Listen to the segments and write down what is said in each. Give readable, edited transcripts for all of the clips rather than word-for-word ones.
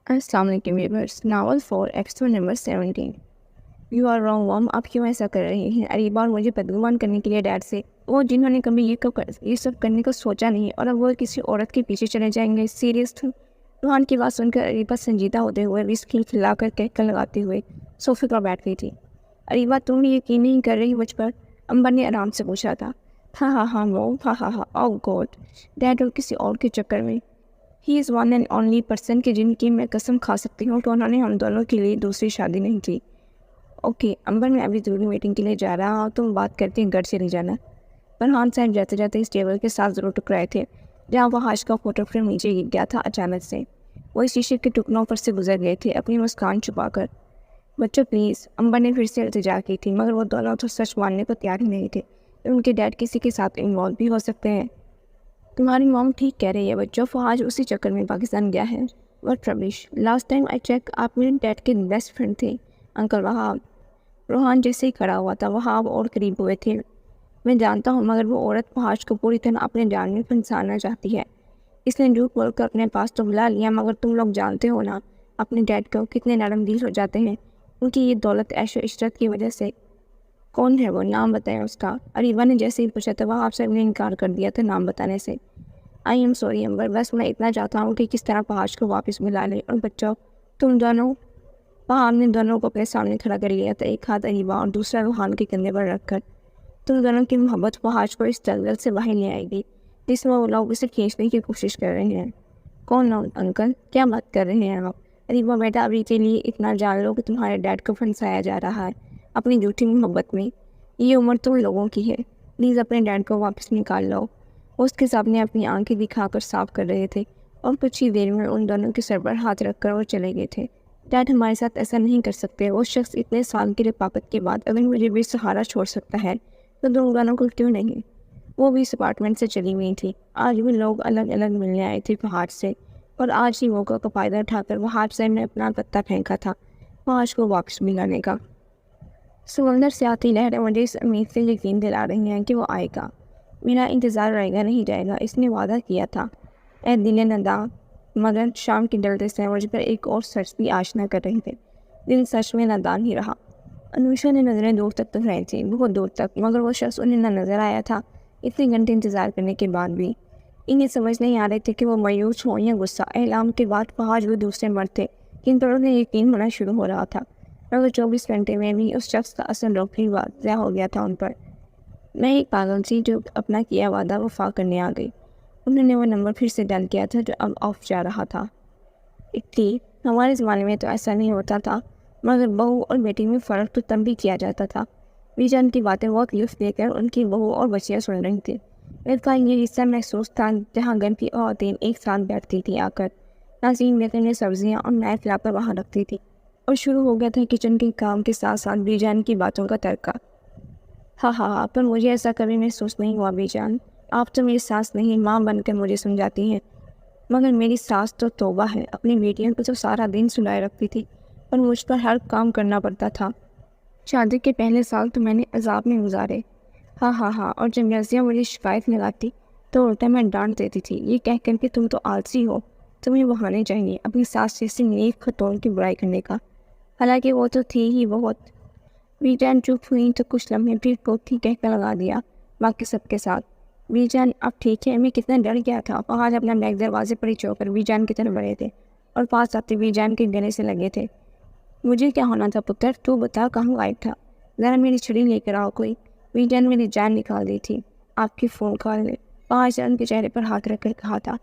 अस्सलाम वालेकुम viewers. Novel 4 episode number 17। You are wrong mom, आप क्यों ऐसा कर रही हैं? अरीबा और मुझे बदगुमान करने के लिए डैड से, वो जिन्होंने कभी ये सब करने को सोचा नहीं और अब वो किसी औरत के पीछे चले जाएंगे। सीरियस थे। रूहान की बात सुनकर अरीबा संजीदा होते हुए विस्की खिलाकर कहकर लगाते हुए सोफे पर बैठ गई थी। अरीबा, तुम भी यकीन नहीं कर रही मुझ पर? अम्बर ने आराम से पूछा था। हाँ हाँ हाँ मॉम, हाँ हाँ हाँ, ओह गॉड। डैड और किसी और के चक्कर में। He is one and only person कि जिनकी मैं कसम खा सकती हूँ कि उन्होंने हम दोनों के लिए दूसरी शादी नहीं की। ओके अंबर, मैं अभी ज़रूरी मीटिंग के लिए जा रहा हूँ, तुम बात करके घर चली जाना। फरहान साहब जाते जाते इस टेबल के साथ ज़रूर टकराए थे जहाँ वह आज का फोटो फ्रेम नीचे गिर गया था अचानक से। वही शीशे के टुकड़ों पर से गुजर गए थे अपनी मुस्कान छुपाकर। बच्चों प्लीज़, अंबर ने फिर से इल्तिजा की थी, मगर वो दोनों तो सच मानने को तैयार ही नहीं थे। उनके डैड किसी के साथ इन्वॉल्व भी हो सकते हैं। तुम्हारी मॉम ठीक कह रही है बच्चों, फहाज उसी चक्कर में पाकिस्तान गया है। What rubbish, last time I check आप मेरे डैड के बेस्ट फ्रेंड थे। अंकल वहाब। रोहान जैसे ही खड़ा हुआ था वहाब और करीब हुए थे। मैं जानता हूँ, मगर वो औरत फहाज को पूरी तरह अपने जाल में फंसाना चाहती है, इसलिए झूठ बोल कर अपने पास तो बुला लिया। मगर तुम लोग जानते हो ना अपने डैड को कितने नरम दिल हो जाते हैं उनकी ये दौलत ऐशो इशरत की वजह से। कौन है वो, नाम बताएं उसका। अरीबा ने जैसे ही पूछा था वहाब साहब ने इनकार कर दिया था नाम बताने से। आई एम सॉरी अंबर, बस मैं इतना चाहता हूँ कि किस तरह फहाज को वापस मिला ले। और बच्चों, तुम दोनों। वहाँ हमने दोनों को अपने सामने खड़ा कर लिया था, एक हाथ अरीबा और दूसरा रूहान के कंधे पर रखकर। तुम दोनों की मोहब्बत फहाज को इस दलदल से बाहर ले आएगी जिसमें वो लोग उसे खींचने की कोशिश कर रहे हैं। कौन लोग अंकल, क्या बात कर रहे हैं आप? अरीबा बेटा, अभी के लिए इतना जान लो कि तुम्हारे डैड को फंसाया जा रहा है अपनी झूठी मोहब्बत में। ये उम्र तुम लोगों की है, प्लीज़ अपने डैड को वापस निकाल लो। उसके सामने अपनी आंखें दिखाकर साफ कर रहे थे और कुछ ही देर में उन दोनों के सर पर हाथ रखकर वो चले गए थे। डैड हमारे साथ ऐसा नहीं कर सकते। वो शख्स इतने साल की रफाकत के बाद अगर मुझे बेसहारा छोड़ सकता है तो तुम दोनों को क्यों नहीं? वो भी इस अपार्टमेंट से चली हुई थी। आज भी लोग अलग अलग मिलने आए थे फहाद से, और आज ही मौका का फ़ायदा उठाकर वहाब साहब ने अपना पत्ता फेंका था फहाज को वापस मिलाने का। समंदर से आती लहरें मुझे इस उम्मीद से यकीन दिला रही हैं कि वो आएगा। मेरा इंतज़ार रहेगा नहीं जाएगा, इसने वादा किया था। ए दिल नदा, मगर शाम की डलते से मुझ पर एक और सच भी आशना कर रहे थे। दिल सच में नादान ही रहा। अनुषा ने नज़रें दूर तक रही थी, बहुत दूर तक, मगर वो शख्स उन्हें न नज़र आया था इतने घंटे इंतज़ार करने के बाद भी। इन्हें समझ नहीं आ रहे थे कि वो मायूस हो या गुस्सा। एलाम के बाद फहाज वो दूसरे मर्द थे किन पर उन्हें यकीन होना शुरू हो रहा था, मगर 24 घंटे में भी उस शख्स का असल रुख ही वाज़ह हो गया था उन पर। मैं एक पागल सी जो अपना किया वादा वफा करने आ गई। उन्होंने वो नंबर फिर से डायल किया था जो अब ऑफ जा रहा था। इतनी हमारे ज़माने में तो ऐसा नहीं होता था, मगर बहू और बेटी में फ़र्क तो तब भी किया जाता था। बीजान की बातें बहुत लुत्फ़ देकर उनकी बहू और बच्चियाँ सुन रही थी। इनका ये हिस्सा महसूस था जहाँ घर की औरतें एक साथ बैठती थी आकर। नाज़रीन बेगम ने सब्जियाँ और नाइफ लाकर वहाँ रखती थी और शुरू हो गया था किचन के काम के साथ साथ बीजान की बातों का तड़का। हाँ हाँ हाँ, पर मुझे ऐसा कभी महसूस नहीं हुआ बीजान। आप तो मेरी सास नहीं माँ बनकर मुझे समझाती हैं, मगर मेरी सास तो तौबा है। अपनी बेटियों को तो सारा दिन सुलाए रखती थी और मुझ पर हर काम करना पड़ता था। शादी के पहले साल तो मैंने अजाब में गुजारे। हाँ हाँ हाँ, और जब रज़िया मुझे शिकायत लगाती तो उल्टा मैं डांट देती थी, ये कह कर कि तुम तो आलसी हो, तुम्हें बहाने चाहिए अपनी सास जैसी नेक खतौल की बुराई करने का। हालांकि वो तो थी ही बहुत। बीजान चुप हुई तो कुछ लम्हे फिर कोठी कहकर लगा दिया बाकी सबके साथ। बीजान अब ठीक है, मैं कितना डर गया था। फहाद अपना बैग दरवाजे पर ही छोड़कर बीजान की तरफ बढ़े थे और पास आते बीजान के गले से लगे थे। मुझे क्या होना था पुत्र, तू बता कहाँ गायब था? ज़रा मेरी छड़ी लेकर आओ कोई। बीजान मेरी जान निकाल दी थी आपकी फ़ोन कॉल ने, फहाद ने उनके चेहरे पर हाथ रखकर कहा था।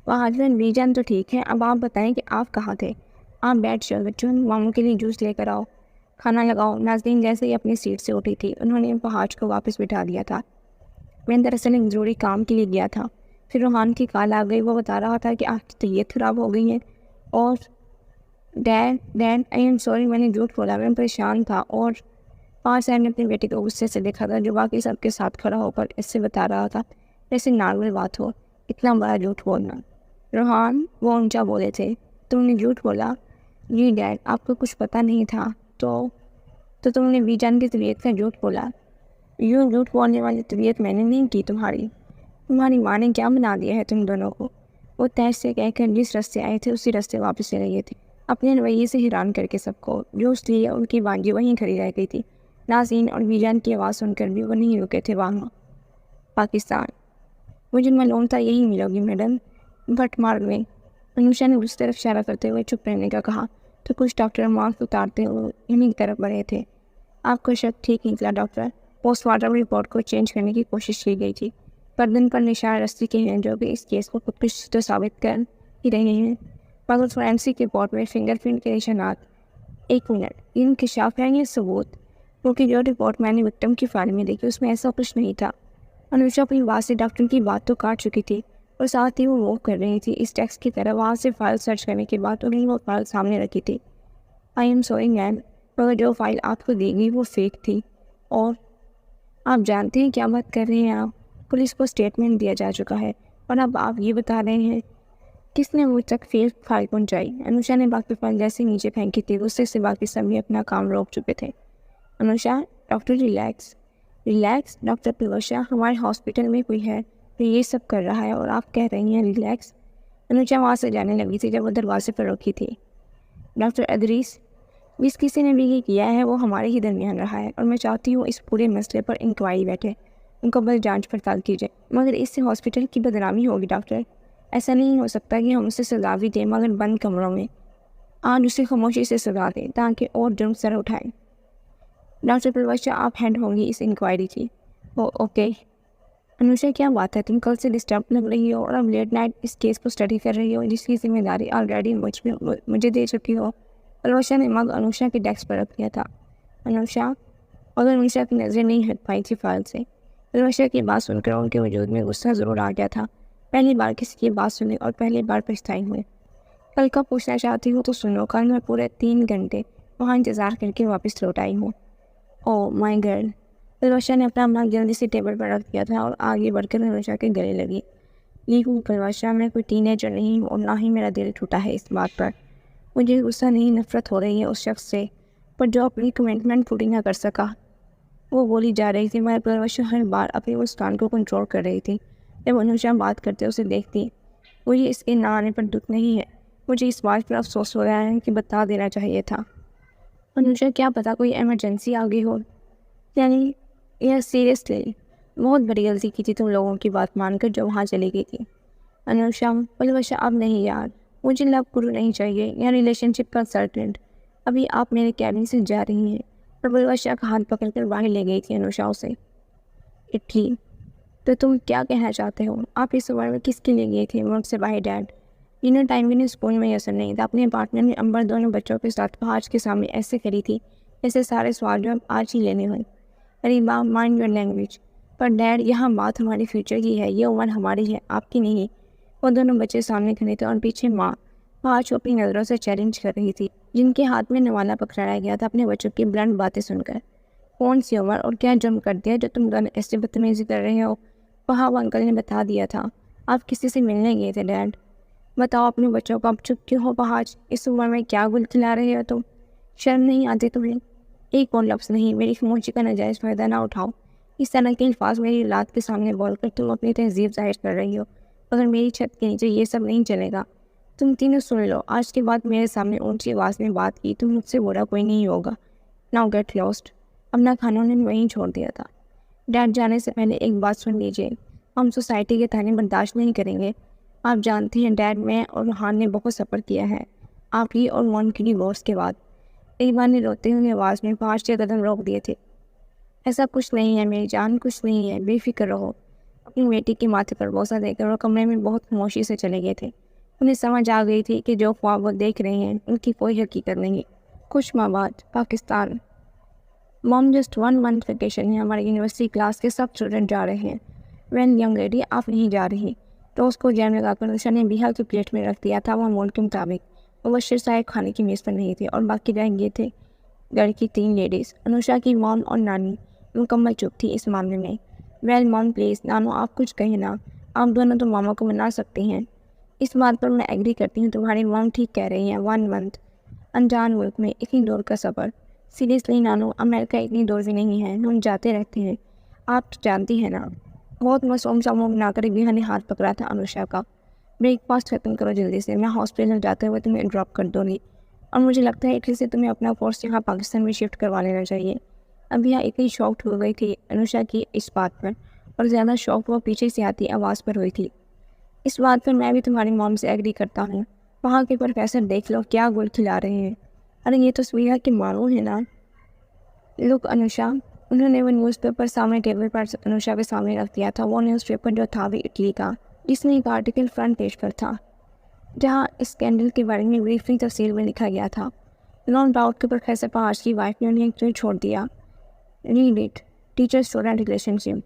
फहाद, बीजान तो ठीक है, अब आप बताएं कि आप कहाँ थे? आप बैठ जाओ बच्चों, मामू के लिए जूस लेकर आओ, खाना लगाओ। नाज़रीन जैसे ही अपनी सीट से उठी थी उन्होंने फहाद को वापस बिठा दिया था। मैं दरअसल एक ज़रूरी काम के लिए गया था, फिर रूहान की कॉल आ गई। वो बता रहा था कि आपकी तबीयत ख़राब हो गई है। और dad dad I am sorry, मैंने झूठ बोला, मैं परेशान था। और पाँच साहब ने अपनी बेटी को गुस्से से देखा था जो बाकी सबके साथ खड़ा होकर इससे बता रहा था जैसे नॉर्मल बात हो, इतना बड़ा झूठ बोलना। रूहान वो ऊंचा बोले थे, तुमने झूठ बोला? जी डैड, आपको कुछ पता नहीं था तो तुमने बीजान की तबीयत का झूठ बोला? यूँ झूठ बोलने वाली तबीयत मैंने नहीं की तुम्हारी माँ ने क्या बना दिया है तुम दोनों को? وہ تیش سے کہہ کر جس راستے آئے تھے اسی راستے واپس چلے گئے تھے، اپنے رویے سے حیران کر کے سب کو، جو اس لیے ان کی بانجی وہیں کھڑی رہ گئی تھی۔ ناظرین اور بیجان کی آواز سن کر بھی وہ نہیں رکے تھے وہاں۔ پاکستان، مجھے معلوم تھا یہی ملو گی میڈم، بٹ مار میں انوشا نے اس طرف اشارہ کرتے ہوئے چپ رہنے کا کہا تو کچھ ڈاکٹر ماسک اتارتے ہوئے انہیں کی طرف بڑھے تھے۔ آپ کا شک ٹھیک نکلا ڈاکٹر، پوسٹ مارٹم رپورٹ کو چینج کرنے کی کوشش کی گئی تھی، پردن پر نشان رسی کے ہیں جو کہ اس کیس کو کچھ تو ثابت کر ہی رہے ہیں، مگر فورینسک رپورٹ میں فنگر پرنٹ کے نشانات۔ ایک منٹ، یہ انکشاف ہے یہ ثبوت؟ کیونکہ جو رپورٹ میں نے وکٹم کی فائل میں دیکھی اس میں ایسا کچھ نہیں تھا۔ انوشا اپنی بات سے ڈاکٹر کی بات تو کاٹ چکی تھی اور ساتھ ہی وہ موو کر رہی تھی اس ٹیکسٹ کی طرح۔ وہاں سے فائل سرچ کرنے کے بعد انہیں وہ فائل سامنے رکھی تھی۔ آئی ایم سوری میم، مگر جو فائل آپ کو دی گئی وہ فیک تھی، اور آپ جانتے ہیں کیا بات کر رہے ہیں آپ؟ پولیس کو اسٹیٹمنٹ دیا جا چکا ہے اور اب آپ یہ بتا رہے ہیں کس نے مجھ تک فیک فائل پہنچائی؟ انوشا نے باقی فائل جیسے نیچے پھینکی تھی، غصے سے باقی سبھی اپنا کام روک چکے تھے۔ Anusha, doctor relax relax, doctor Palwasha, ہمارے ہاسپٹل میں کوئی ہے جو یہ سب کر رہا ہے اور آپ کہہ رہی ہیں ریلیکس؟ انوشا وہاں سے جانے لگی تھی جب وہ دروازے پر رکی تھی۔ ڈاکٹر ادریس، جس کسی نے بھی یہ کیا ہے وہ ہمارے ہی درمیان رہا ہے اور میں چاہتی ہوں اس پورے مسئلے پر انکوائری بیٹھے، مکمل جانچ پڑتال کی جائے، مگر اس سے ہاسپٹل کی بدنامی ہوگی ڈاکٹر۔ ایسا نہیں ہو سکتا کہ ہم اسے سزا بھی دیں مگر بند کمروں میں، آج اسے خاموشی سے سزا دیں تاکہ اور جرم سر اٹھائیں۔ ڈاکٹر پلوشا، آپ ہیڈ ہوں گی اس انکوائری کی؟ اوکے۔ انوشا، کیا بات ہے، تم کل سے ڈسٹرب لگ رہی ہو اور اب لیٹ نائٹ اس کیس کو اسٹڈی کر رہی ہو جس کی ذمہ داری آلریڈی مجھے دے چکی ہو؟ پلوشا نے مگ انوشا کے ڈیسک پر رکھ دیا تھا۔ انوشا، اگر انوشا کی نظریں نہیں ہٹ پائی تھی فائل سے۔ پلوشا کی بات سن کر ان کے وجود میں غصہ ضرور آ گیا تھا، پہلی بار کسی کی بات سنی اور پہلی بار پچھتائی ہوئے۔ کل کا پوچھنا چاہتی ہوں تو سنو، کل میں پورے 3 گھنٹے وہاں انتظار کر کے واپس لوٹ آئی ہوں۔ او مائی گرل، پلوشا نے اپنا مگ جلدی سے ٹیبل پر رکھ دیا تھا اور آگے بڑھ کر انوشا کے گلے لگی۔ لیکن پلوشا، میں کوئی ٹین ایجر نہیں ہوں اور نہ ہی میرا دل ٹوٹا ہے اس بات پر۔ مجھے غصہ نہیں، نفرت ہو رہی ہے اس شخص سے پر جو اپنی کمٹمنٹ پوری نہ کر سکا۔ وہ بولی جا رہی تھی مگر پلوشا ہر بار اپنی مسکان کو کنٹرول کر رہی تھی۔ جب انوشا بات کرتے اسے دیکھتی، مجھے اس کے نہ آنے پر دکھ نہیں ہے، مجھے اس بات پر افسوس ہو رہا ہے کہ بتا دینا چاہیے تھا۔ انوشا، کیا پتا کوئی ایمرجنسی آ گئی ہو، یعنی یہ سیریسلی بہت بڑی غلطی کی تھی تم لوگوں کی بات مان کر جو وہاں چلی گئی تھی۔ انوشا، پلوشا، اب نہیں یار، مجھے لو گرو نہیں چاہیے یا ریلیشن شپ کنسلٹنٹ۔ ابھی آپ میرے کیبن سے جا رہی ہیں۔ اور پلوشا کا ہاتھ پکڑ کر باہر لے گئی تھی انوشا اسے۔ اٹلی، تو تم کیا کہنا چاہتے ہو؟ آپ اس عمر میں کس کے لیے گئی تھی ملک سے باہر ڈیڈ؟ ڈنر ٹائم میں نے اسکول میں اثر نہیں تھا، اپنے اپارٹمنٹ میں امبر دونوں بچوں کے ساتھ پہاڑ کے سامنے ایسے کری تھی ایسے سارے سوال جو اب آج ہی لینے ہوئے۔ ارے باپ، مائنڈ یور لینگویج۔ پر ڈیڈ، یہاں بات ہماری فیوچر کی ہے، یہ عمر ہماری ہے، آپ کی نہیں۔ وہ دونوں بچے سامنے کھڑے تھے اور پیچھے ماں پہاڑ کو اپنی نظروں سے چیلنج کر رہی تھی، جن کے ہاتھ میں نوالا پکڑایا گیا تھا اپنے بچوں کی بلنڈ باتیں سن کر۔ کون سی عمر اور کیا جرم کر دیا جو تم دونوں ایسے بدتمیزی کر رہے ہو؟ وہاں وہ انکل نے بتا دیا تھا آپ کسی سے ملنے گئے تھے ڈیڈ۔ بتاؤ اپنے بچوں کو اب چپ کیوں ہو پہاج؟ اس عمر میں کیا گل کھلا رہے ہو تم؟ شرم نہیں آتی تمہیں؟ ایک اور لفظ نہیں، میری خاموشی کا ناجائز فائدہ نہ اٹھاؤ۔ اس طرح کے الفاظ میری اولاد کے سامنے بول کر تم اپنی تہذیب ظاہر کر رہی ہو، مگر میری چھت کے نیچے یہ سب نہیں چلے گا۔ تم تینوں سن لو، آج کے بعد میرے سامنے اونچی آواز میں بات کی تو مجھ سے برا کوئی نہیں ہوگا۔ Now get lost. اپنا کھانا انہوں نے وہیں چھوڑ دیا تھا۔ ڈیڈ، جانے سے پہلے ایک بات سن لیجیے، ہم سوسائٹی کے تانے برداشت نہیں کریں گے۔ آپ جانتے ہیں ڈیڈ، میں اور روحان نے بہت سفر کیا ہے آپ کی اور مون کی ڈیورس کے بعد۔ ایوان نے روتے ہوئے آواز میں 5-6 قدم روک دیے تھے۔ ایسا کچھ نہیں ہے میری جان، کچھ نہیں ہے، بے فکر رہو۔ اپنی بیٹی کے ماتھے پر بوسہ دے کر وہ کمرے میں بہت خاموشی سے چلے گئے تھے۔ انہیں سمجھ آ گئی تھی کہ جو خواب وہ دیکھ رہے ہیں ان کی کوئی حقیقت نہیں۔ کچھ ماہ بعد پاکستان۔ موم، جسٹ 1 month ویکیشن ہے، ہمارے یونیورسٹی کلاس کے سب اسٹوڈنٹ جا رہے ہیں۔ وین ینگ لیڈی، آپ نہیں جا رہی؟ تو اس کو جیم لگا کر انوشا نے بیہا کی پلیٹ میں رکھ دیا تھا۔ وہ موڈ کے مطابق مبشر صاحب کھانے کی میز پر نہیں تھے اور باقی رہ گئے تھے گھر کی 3 لیڈیز۔ انوشا کی موم اور نانی مکمل چپ تھی اس معاملے میں۔ ویل موم پلیز، نانو آپ کچھ کہیں نا، آپ دونوں تو ماما کو منا سکتے ہیں۔ اس بات پر میں ایگری کرتی ہوں، تمہاری موم ٹھیک کہہ رہی ہیں۔ 1 month، انجان ملک میں اتنی دور کا سفر، سیریسلی نانو، امریکہ اتنی دور بھی نہیں ہے، ہم جاتے رہتے ہیں، آپ تو جانتی ہیں نا۔ بہت معصوم سا منہ بنا کر بیہا نے ہاتھ پکڑا تھا انوشا کا۔ ब्रेक फास्ट ख़त्म करो जल्दी से, मैं हॉस्पिटल जाते हुए तुम्हें ड्रॉप कर दूँगी। और मुझे लगता है इटली से तुम्हें अपना कोर्स यहाँ पाकिस्तान में शिफ्ट करवा लेना चाहिए। अब यहाँ इतनी शॉक्ड हो गई थी अनुषा की इस बात पर, और ज़्यादा शॉक वो पीछे से आती आवाज़ पर हुई थी। इस बात पर मैं भी तुम्हारी मॉम से एग्री करता हूँ। वहाँ के प्रोफेसर देख लो क्या गुल खिला रहे हैं। अरे ये तो स्वीहा की मालूम है ना। लुक अनुषा, उन्होंने वो न्यूज़पेपर सामने टेबल पर अनुषा के सामने रख दिया था। वो न्यूज़पेपर जो था भी इटली का, जिसमें एक आर्टिकल फ्रंट पेज पर था जहाँ इस स्कैंडल के बारे में ब्रीफली तफसील में लिखा गया था। नो डाउट के प्रोफेसर पहाड़ की वाइफ ने उन्हें क्यों छोड़ दिया। Read it, teacher student relationship,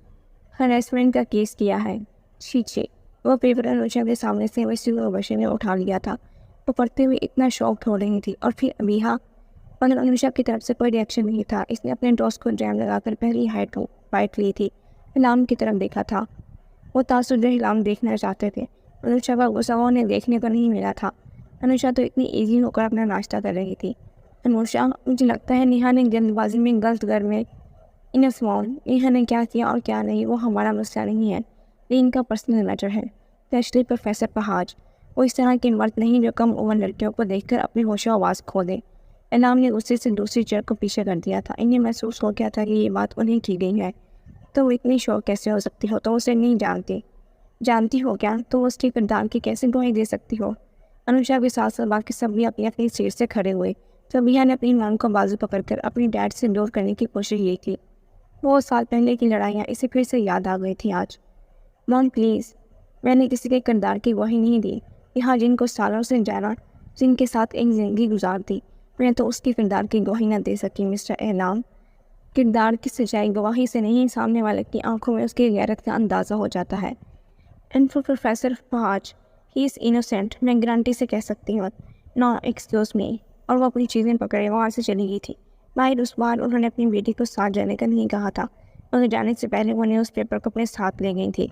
harassment का केस किया है। शीशे वो पेपर अनुषा के सामने से वैसे बशे में उठा लिया था। वो पढ़ते हुए इतना शॉक्ड हो रही थी। और फिर अबीहा, मगर अनुषा की तरफ से कोई रिएक्शन नहीं था। इसने अपने डोस्ट को जैम लगाकर पहली बाइट ली थी। हिलाम की तरफ देखा था। वो तासुब जो हिलाम देखना चाहते थे। अनुषा का गुस्सा उन्हें देखने को नहीं मिला था। अनुषा तो इतनी ईजी होकर अपना नाश्ता कर रही थी। अनुषा, मुझे लगता है नेहा ने जल्दबाजी में गलत घर में इनफ मॉल, नेहा ने क्या किया और क्या नहीं वो हमारा मसला नहीं है, ये इनका पर्सनल मैटर है। स्पेशली प्रोफेसर पहाड़, वो इस तरह के मर्द नहीं जो कम उम्र लड़कियों को देखकर अपनी होशो आवाज़ खो दे। इनाम ने गुस्से से दूसरी चेयर को पीछे कर दिया था। इन्हें महसूस हो गया था कि ये बात उन्हें की गई है। तो वो इतनी शौक कैसे हो सकती हो? तो उसे नहीं जानती हो क्या? तो उसके किरदार की कैसे गवाही दे सकती हो? अनुषा के साथ साथ बाकी सब भी अपनी अपनी सीट से खड़े हुए। तो बिया ने अपनी मांग को बाजू पकड़कर अपनी डैड से दूर करने की कोशिश की थी। बहुत साल पहले की लड़ाइयाँ इसे फिर से याद आ गई थी आज। मॉम प्लीज़, मैंने किसी के किरदार की गवाही नहीं दी। यहाँ जिनको सालों से जाना, जिनके साथ एक ज़िंदगी गुजार दी, मैं तो उसके किरदार की गवाही न दे सकी मिस्टर एनाम। किरदार की सच्चाई गवाही से नहीं, सामने वाले की आंखों में उसकी गैरत का अंदाज़ा हो जाता है। And for professor Fahaz, he is innocent, मैं गारंटी से कह सकती हूँ। No excuse me. और वो अपनी चीज़ें पकड़े वहाँ से चली गई थी। बाहर उस बार उन्होंने अपनी बेटी को साथ जाने का नहीं कहा था, मगर जाने से पहले वो न्यूज़पेपर को अपने साथ ले गई थी।